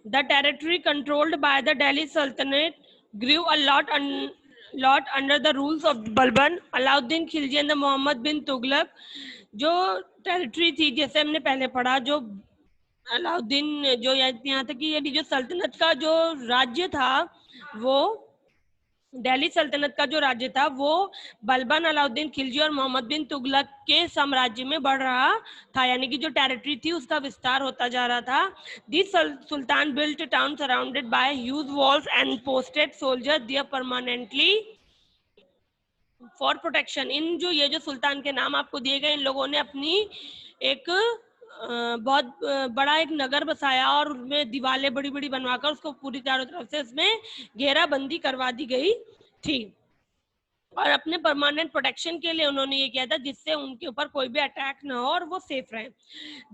The territory controlled by the Delhi Sultanate grew a lot under the rules of Balban, Alauddin Khilji and the Muhammad bin Tughlaq. जो territory थी, जैसे हमने पहले पढ़ा, जो अलाउद्दीन, जो यहाँ तक कि जो सल्तनत का जो राज्य था, वो दिल्ली सल्तनत का जो राज्य था वो बलबन, अलाउद्दीन खिलजी और मोहम्मद बिन तुगलक के साम्राज्य में बढ़ रहा था, यानी कि जो टेरिटरी थी उसका विस्तार होता जा रहा था. This sultan built town surrounded by huge walls and posted soldiers there permanently for protection. इन जो ये जो सुल्तान के नाम आपको दिए गए, इन लोगों ने अपनी एक बहुत बड़ा एक नगर बसाया और उसमें दीवारें बड़ी बड़ी बनवाकर उसको पूरी चारों तरफ से उसमें घेराबंदी करवा दी गई थी, और अपने परमानेंट प्रोटेक्शन के लिए उन्होंने ये किया था जिससे उनके ऊपर कोई भी अटैक ना हो और वो सेफ रहे.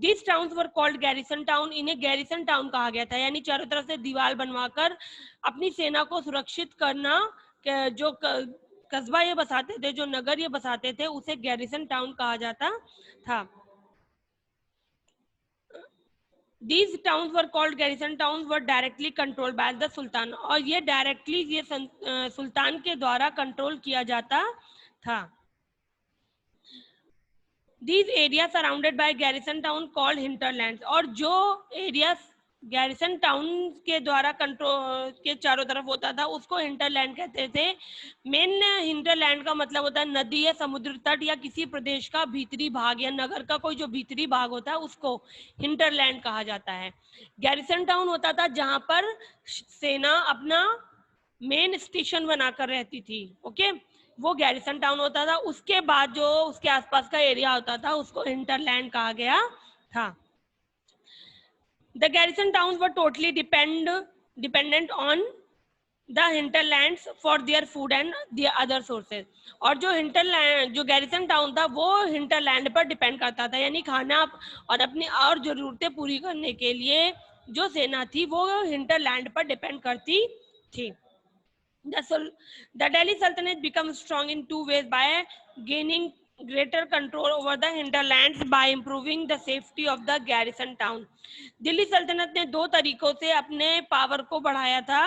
This towns were called garrison town. इन्हें गैरिसन टाउन कहा गया था, यानी चारों तरफ से दीवार बनवाकर अपनी सेना को सुरक्षित करना. जो कस्बा ये बसाते थे, जो नगर ये बसाते थे, उसे गैरिसन टाउन कहा जाता था. These towns were called garrison towns, were directly controlled by the sultan. और ये डायरेक्टली ये सुल्तान के द्वारा कंट्रोल किया जाता था. These areas surrounded by garrison town called hinterlands. और जो एरिया गैरिसन टाउन के द्वारा कंट्रोल के चारों तरफ होता था उसको हिंटरलैंड कहते थे. मेन हिंटरलैंड का मतलब होता है नदी या समुद्र तट या किसी प्रदेश का भीतरी भाग या नगर का कोई जो भीतरी भाग होता है उसको हिंटरलैंड कहा जाता है. गैरिसन टाउन होता था जहां पर सेना अपना मेन स्टेशन बनाकर रहती थी. ओके, वो गैरिसन टाउन होता था. उसके बाद जो उसके आसपास का एरिया होता था उसको हिंटरलैंड कहा गया था. The garrison towns were totally dependent on the hinterlands for their food and their other sources. और जो hinterland, जो garrison town था वो hinterland पर डिपेंड करता था, यानी खाना और अपनी और जरूरतें पूरी करने के लिए जो सेना थी वो hinterland पर डिपेंड करती थी. The Delhi Sultanate became strong in two ways: by gaining greater control over the hinterlands by improving the safety of the garrison town. Delhi सल्तनत ने दो तरीकों से अपने पावर को बढ़ाया था.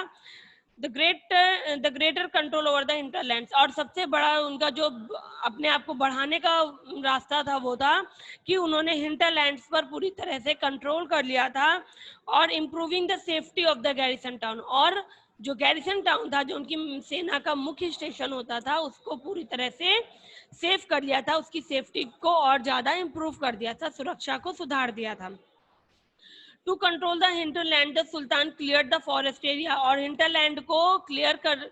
The greater control over the hinterlands, और सबसे बड़ा उनका जो अपने आप को बढ़ाने का रास्ता था वो था कि उन्होंने हिंटरलैंड्स पर पूरी तरह से कंट्रोल कर लिया था. और improving the safety of the garrison town, और जो गैरिसन टाउन था, जो उनकी सेना का मुख्य स्टेशन होता था, उसको पूरी तरह से सेफ कर लिया था, उसकी सेफ्टी को और ज्यादा इम्प्रूव कर दिया था, सुरक्षा को सुधार दिया था. To control the hinterland the sultan clear the forest area. और हिंटरलैंड को क्लियर कर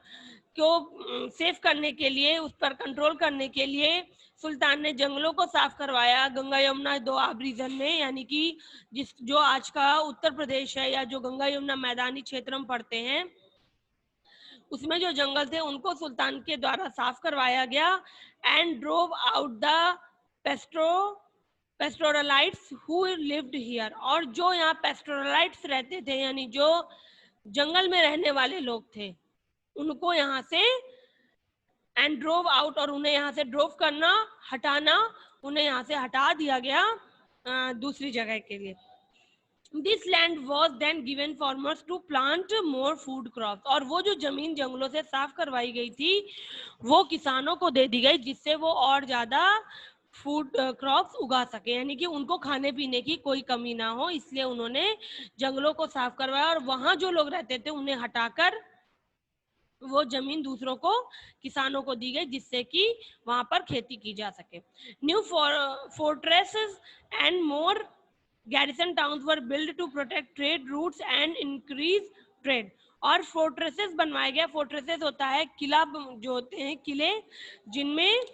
को सेफ करने के लिए, उस पर कंट्रोल करने के लिए सुल्तान ने जंगलों को साफ करवाया गंगा यमुना दोआब रीजन में, यानी कि जो आज का उत्तर प्रदेश है या जो गंगा यमुना मैदानी क्षेत्र में पड़ते हैं उसमें जो जंगल थे उनको सुल्तान के द्वारा साफ करवाया गया. And drove out the pastoralists who lived here. और जो यहाँ पेस्टोरलाइट्स रहते थे, यानी जो जंगल में रहने वाले लोग थे, उनको यहाँ से एंड ड्रोव आउट, और उन्हें यहाँ से ड्रोव करना, हटाना, उन्हें यहाँ से हटा दिया गया दूसरी जगह के लिए. This land was then given farmers to plant more food crops. और वो जो जमीन जंगलों से साफ करवाई गई थी वो किसानों को दे दी गई जिससे वो और ज्यादा फूड क्रॉप्स उगा सके, यानी कि उनको खाने पीने की कोई कमी ना हो, इसलिए उन्होंने जंगलों को साफ करवाया. और वहां जो लोग रहते थे उन्हें हटाकर वो जमीन दूसरों को, किसानों को दी गई जिससे कि वहां पर खेती की जा सके. New fortresses and more garrison towns were built to protect trade routes and increase trade. और फोर्ट्रेसेस बनवाए गए. फोर्ट्रेसेस होता है किला, जो होते हैं किले जिनमें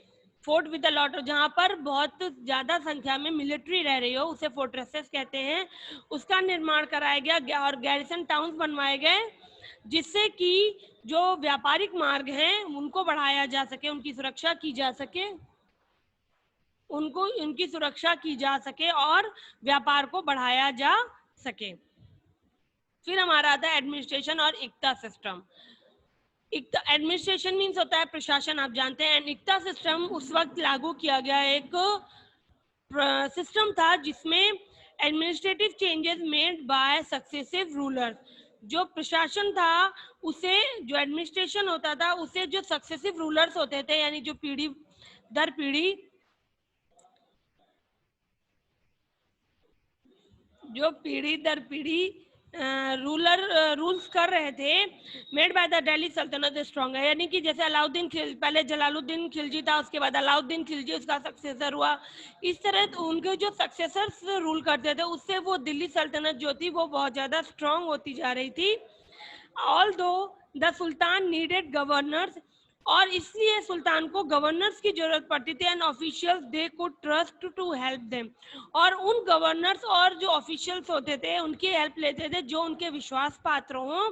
फोर्ट विद अ लॉट, जहां पर बहुत ज्यादा संख्या में मिलिट्री रह रही हो, उसे फोर्ट्रेसेस कहते हैं. उसका निर्माण कराया गया और गैरिसन टाउन्स बनवाए गए जिससे कि जो व्यापारिक मार्ग हैं उनको बढ़ाया जा सके, उनकी सुरक्षा की जा सके, उनकी सुरक्षा की जा सके और व्यापार को बढ़ाया जा सके. फिर हमारा आता है एडमिनिस्ट्रेशन और इक्ता सिस्टम. एडमिनिस्ट्रेशन मीन्स होता है प्रशासन, आप जानते हैं. एंड इक्ता सिस्टम उस वक्त लागू किया गया एक सिस्टम था जिसमें administrative changes made by successive rulers, जो प्रशासन था उसे, जो एडमिनिस्ट्रेशन होता था उसे जो सक्सेसिव रूलर्स होते थे, यानी जो पीढ़ी दर पीढ़ी रूल्स कर रहे थे, मेड बाय द दिल्ली सल्तनत स्ट्रॉन्ग है, यानी कि जैसे अलाउद्दीन पहले जलालुद्दीन खिलजी था, उसके बाद अलाउद्दीन खिलजी उसका सक्सेसर हुआ, इस तरह तो उनके जो सक्सेसर्स रूल करते थे उससे वो दिल्ली सल्तनत जो थी वो बहुत ज्यादा स्ट्रॉन्ग होती जा रही थी। Although the sultan needed governors, और इसलिए सुल्तान को गवर्नर्स की जरूरत पड़ती थी, and officials they could trust to help them, और उन गवर्नर्स और जो ऑफिशियल्स होते थे उनकी हेल्प लेते थे जो उनके विश्वास पात्र हों।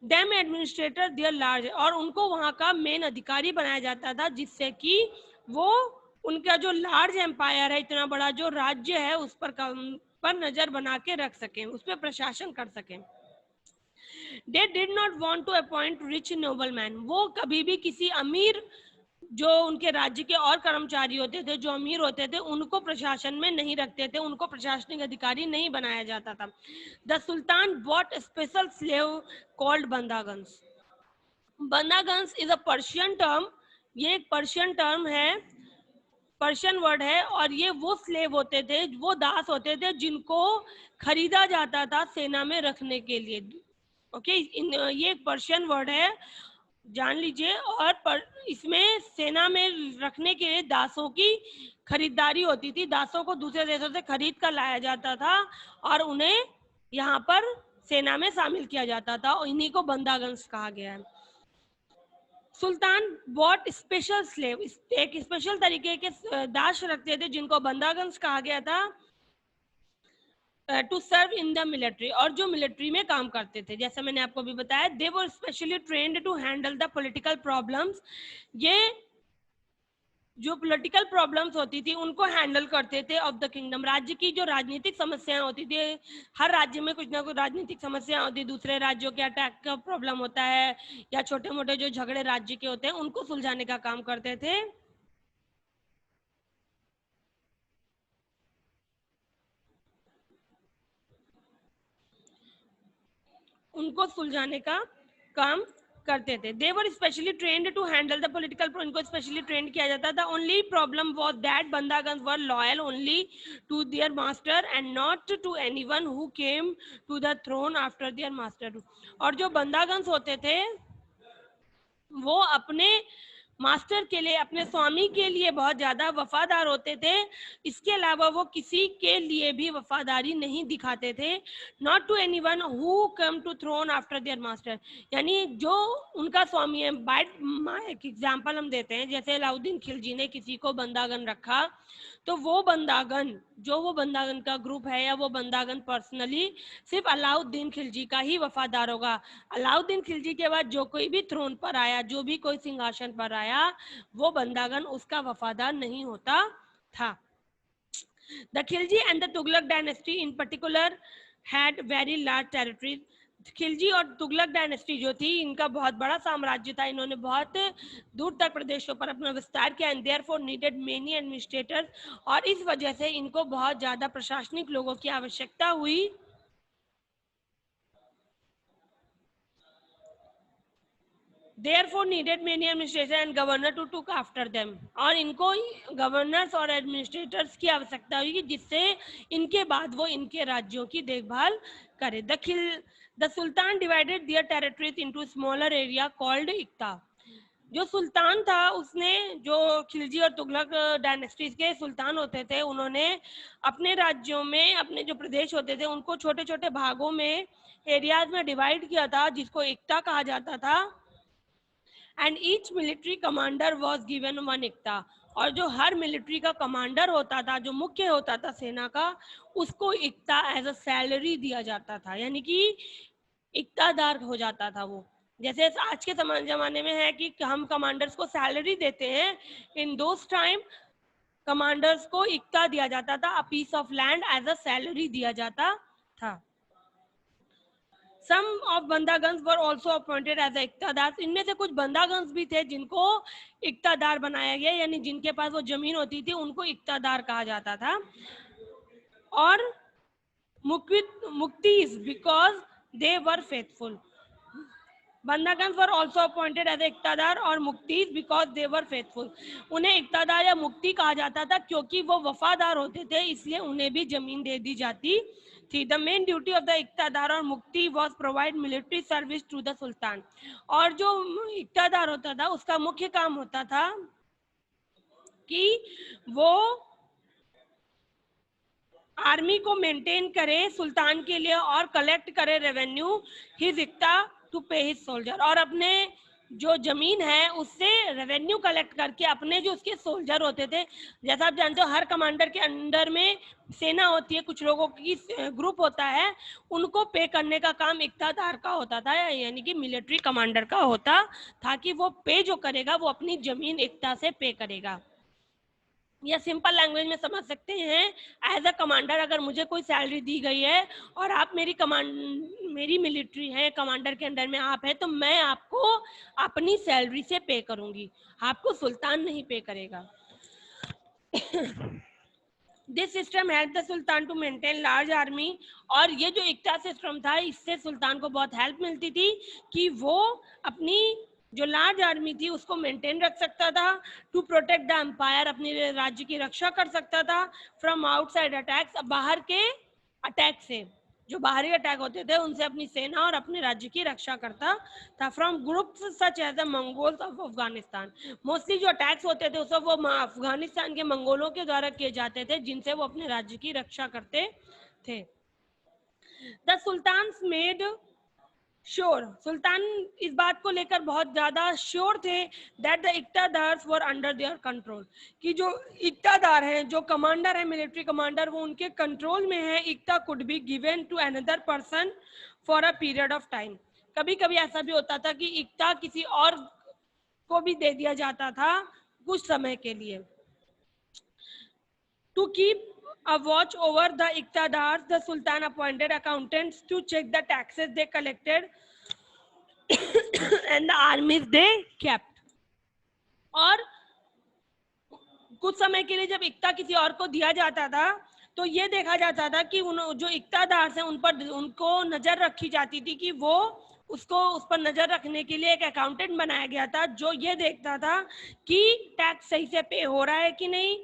डेम एडमिनिस्ट्रेटर दियर लार्ज, और उनको वहां का मेन अधिकारी बनाया जाता था, जिससे कि वो उनका जो लार्ज एम्पायर है, इतना बड़ा जो राज्य है, उस पर नजर बना के रख सकें, उस पर प्रशासन कर सकें। They did not want to appoint rich noble man, वो कभी भी किसी अमीर, जो उनके राज्य के और कर्मचारी होते थे जो अमीर होते थे, उनको प्रशासन में नहीं रखते थे, उनको प्रशासनिक अधिकारी नहीं बनाया जाता था। The sultan bought special slave called bandagans. Bandagans is a Persian term, ये एक पर्शियन टर्म है, पर्शियन वर्ड है, और ये वो स्लेव होते थे, वो दास होते थे जिनको खरीदा जाता था सेना में रखने के लिए। ओके, ये एक पर्शियन वर्ड है, जान लीजिए। और इसमें सेना में रखने के लिए दासों की खरीदारी होती थी, दासों को दूसरे देशों से खरीद कर लाया जाता था और उन्हें यहाँ पर सेना में शामिल किया जाता था, और इन्हीं को बंदागंस कहा गया है। सुल्तान बॉट स्पेशल स्लेव, एक स्पेशल तरीके के दास रखते थे जिनको बंदागंस कहा गया था, to serve in the military, और जो मिलिट्री में काम करते थे, जैसे मैंने आपको भी बताया। They were specially trained to handle the political problems, ये जो पॉलिटिकल प्रॉब्लम्स होती थी उनको हैंडल करते थे ऑफ द किंगडम, राज्य की जो राजनीतिक समस्याएं होती थी, हर राज्य में कुछ ना कुछ राजनीतिक समस्या होती, दूसरे राज्यों के अटैक का प्रॉब्लम होता है, या छोटे मोटे जो झगड़े राज्य के होते हैं उनको सुलझाने का काम करते थे। उनको सुलझाने का काम करते थे। They were specially trained to handle the political, इनको स्पेशली ट्रेंड किया जाता था। Only problem was that bandagans were loyal only to their master and not to anyone who came to the throne after their master, और जो बंदागंस होते थे वो अपने मास्टर के लिए, अपने स्वामी के लिए बहुत ज्यादा वफादार होते थे, इसके अलावा वो किसी के लिए भी वफादारी नहीं दिखाते थे। Not to anyone who come to throne after their master, यानी जो उनका स्वामी है, बाय एक एग्जांपल हम देते हैं, जैसे अलाउद्दीन खिलजी ने किसी को बंदागन रखा, तो वो बंदागन, जो वो बंदागन का ग्रुप है या वो बंदागन पर्सनली सिर्फ अलाउद्दीन खिलजी का ही वफादार होगा। अलाउद्दीन खिलजी के बाद जो कोई भी थ्रोन पर आया, जो भी कोई सिंहासन पर आया, वो बंदागन उसका वफादार नहीं होता था। The Khilji and the Tughlaq dynasty in particular had very large territory, Khilji और तुगलक डायनेस्टी जो थी, इनका बहुत बड़ा साम्राज्य था, इन्होंने बहुत दूर तक प्रदेशों पर अपना विस्तार किया, and therefore needed many administrators, और इस वजह से इनको बहुत ज्यादा प्रशासनिक लोगों की आवश्यकता हुई। Therefore needed many administrators and governor to took after them, और इनको गवर्नर्स और एडमिनिस्ट्रेटर्स की आवश्यकता हुई जिससे इनके बाद वो इनके राज्यों की देखभाल करे। The sultan divided their territories into smaller area called iqta, जो सुल्तान था उसने, जो खिलजी और तुगलक डायनेस्टीज के सुल्तान होते थे, उन्होंने अपने राज्यों में, अपने जो प्रदेश होते थे उनको छोटे छोटे भागों में, एरियाज में डिवाइड किया था, जिसको इक्ता कहा जाता था। And each military commander was given one iqta, और जो हर मिलिट्री का कमांडर होता था, जो मुख्य होता था सेना का, उसको इक्ता एज अ सैलरी दिया जाता था, यानी कि इक्तादार हो जाता था वो। जैसे आज के जमाने में है कि हम कमांडर्स को सैलरी देते हैं, इन दोस टाइम कमांडर्स को इक्ता दिया जाता था, a piece of land as a salary दिया जाता था। Some of बंदागंस were also appointed as इक्तादार, इनमें से कुछ बंदागंस भी थे जिनको इक्तादार बनाया गया, यानी जिनके पास वो जमीन होती थी उनको इक्तादार कहा जाता था। और Muktis because they were faithful. Bandagans were also appointed as iqtadar और muqtis because they were faithful. उन्हें इक्तादार या मुक्ति कहा जाता था क्योंकि वो वफादार होते थे, इसलिए उन्हें भी जमीन दे दी जाती थी. The main duty of the iqtadar और muqti was provide military service to the sultan. और जो इक्तादार होता था उसका मुख्य काम होता था कि वो आर्मी को मेंटेन करे सुल्तान के लिए और कलेक्ट करे रेवेन्यू हिज इक्ता टू पे हिज सोल्जर. और अपने जो जमीन है उससे रेवेन्यू कलेक्ट करके अपने जो उसके सोल्जर होते थे, जैसा आप जानते हो हर कमांडर के अंडर में सेना होती है, कुछ लोगों की ग्रुप होता है, उनको पे करने का काम इक्तादार का होता था, यानी कि मिलिट्री कमांडर का होता था कि वो पे जो करेगा वो अपनी जमीन इक्ता से पे करेगा. या सिंपल लैंग्वेज में समझ सकते हैं, एज अ कमांडर अगर मुझे कोई सैलरी दी गई है और आप मेरी मिलिट्री है, कमांडर के अंडर में आप है, तो मैं आपको अपनी सैलरी से पे करूंगी, आपको सुल्तान नहीं पे करेगा. This system help the sultan to maintain large army. और ये जो इक्ता सिस्टम था इससे सुल्तान को बहुत हेल्प मिलती थी कि वो अपनी जो लार्ज आर्मी थी उसको मेंटेन रख सकता था. टू प्रोटेक्ट द एम्पायर, अपने राज्य की रक्षा कर सकता था. फ्रॉम आउटसाइड अटैक्स, बाहर के अटैक से, जो बाहरी अटैक होते थे उनसे अपनी सेना और अपने राज्य की रक्षा करता था. From groups such as the Mongols of Afghanistan, mostly जो अटैक्स होते थे उसमें वो अफगानिस्तान के मंगोलों के द्वारा किए जाते थे जिनसे वो अपने राज्य की रक्षा करते थे. द सुल्तान मेड श्योर, सुल्तान इस बात को लेकर बहुत ज्यादा श्योर थे that the iqtadars were under their control, कि जो इक्तादार हैं, जो कमांडर है, मिलिट्री कमांडर, वो उनके कंट्रोल में है. Iqta could be given to another person for a period of time. कभी कभी ऐसा भी होता था कि इक्ता किसी और को भी दे दिया जाता था कुछ समय के लिए. To keep a watch over the iqtadars, the sultan appointed accountants to check the taxes they collected and the armies they kept. और कुछ समय के लिए जब इक्ता किसी और को दिया जाता था तो ये देखा जाता था कि जो इक्तादार हैं उन पर उनको नजर रखी जाती थी कि वो उसको उस पर नजर रखने के लिए एक अकाउंटेंट बनाया गया था जो ये देखता था कि टैक्स सही से पे हो रहा है कि नहीं,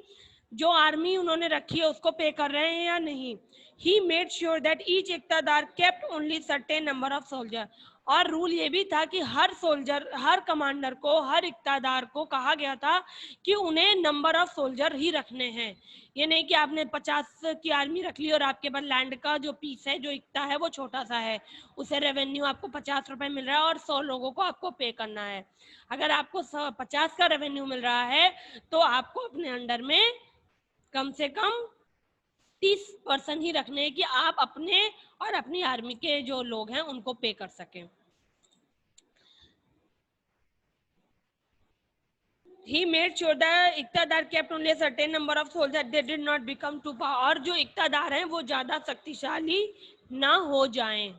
जो आर्मी उन्होंने रखी है उसको पे कर रहे हैं या नहीं. He made sure that each iqtadar kept only certain number of soldier. और रूल ये भी था कि हर सोल्जर, हर कमांडर को, हर इक्तादार को कहा गया था कि उन्हें नंबर ऑफ सोल्जर ही रखने हैं. ये नहीं कि आपने 50 की आर्मी रख ली और आपके पास लैंड का जो पीस है, जो इक्ता है, वो छोटा सा है, उसे रेवेन्यू आपको 50 रुपए मिल रहा है और 100 लोगों को आपको पे करना है. अगर आपको 50 का रेवेन्यू मिल रहा है तो आपको अपने अंडर में कम से कम 30% ही रखने हैं कि आप अपने और अपनी आर्मी के जो लोग हैं उनको पे कर सकें. He made sure that इक्तादार kept only a certain number of soldiers, they did not become too powerful. और जो इक्तादार हैं वो ज्यादा शक्तिशाली ना हो जाएं.